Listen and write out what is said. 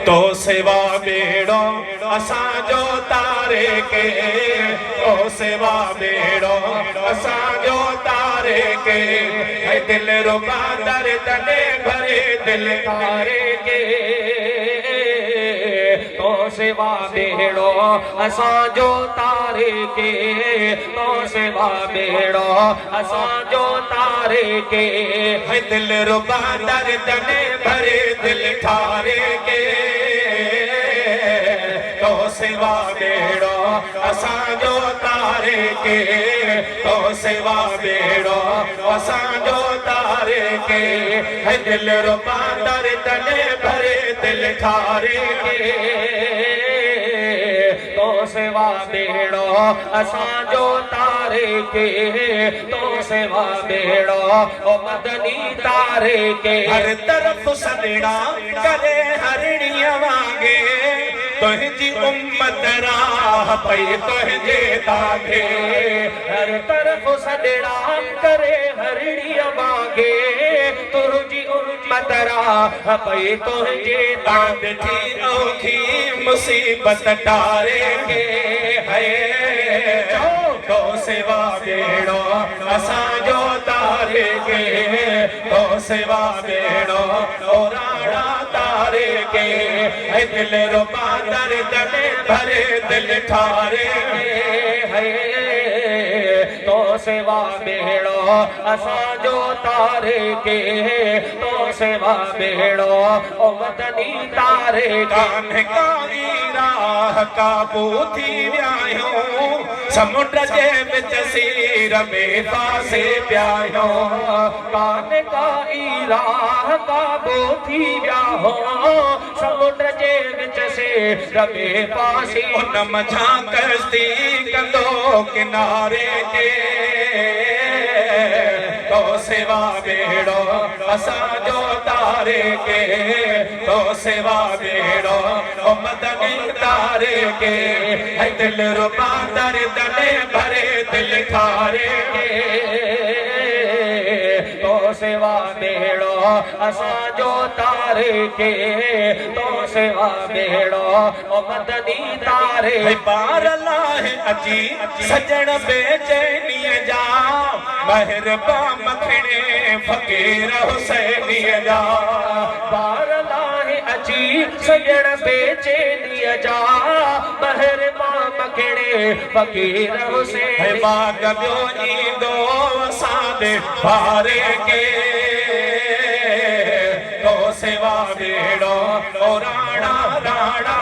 तो सेवा बेड़ो असांजो तारे के, तो सेवा बेड़ो असांजो तारे के, है दिल रुबा दर्द ने भरे दिल तारे के। तो सेवा बेड़ो असांजो तारे के, तो सेवा बेड़ो असांजो तारे के, है दिल रुबा दर्द ने भरे दिल ठारे के। तो सेवा बेड़ो असांजो तारे के, तो सेवा बेड़ो असांजो तारे के, है दिल रुबा दर्द ने भरे दिल ठारे के। तो सेवा बेड़ो असांजो तारे के, तो सेवा बेड़ो ओ मदनी तारे के। हर तरफ सदड़ा करे हरड़िया वांगे, तुझी उम्मत राह पई तुझे दागे। हर तरफ सदड़ा करे हरड़िया वांगे, तुझी उम्मत राह पई तुझे दागे। थी औखी मुसीबत टारे के, है तो सेवा बेड़ो असांजो तारे के, तो सेवा बेड़ो ओ राणा तारे के, है दिल रुबा दर्द ने भरे दिल ठारे के। है तो सेवा बेड़ो असांजो तारे के, तो सेवा बेड़ो ओ मदनी तारे। कान काई राह काबू थी व्यायो, समुंड जे विच सीर में फासे प्यायो। कान काई राह काबू थी व्यायो, समुंड जे विच सीर में फासे। उन मझा कश्ती कंदो किनारे के, तो सेवा बेड़ो असांजो तारे के, तो सेवा बेड़ो ओ मदनी तारे के, है दिल रुबा दर्द ने भरे दिल ठारे के। तो सेवा बेड़ो असांजो तारे के, तो सेवा बेड़ो ओ मदनी तारे। बार लाहे अची सजण बेचैनीअ जा, महरबा मखणे फकीर हुसैनीअ जा। बार लाहे अची सजण बेचैनीअ जा, महरबा मखणे फकीर हुसैन। बाग ॿियो ईंदो असांजे भारे के, तो सेवा बेड़ो ओ राणा राणा।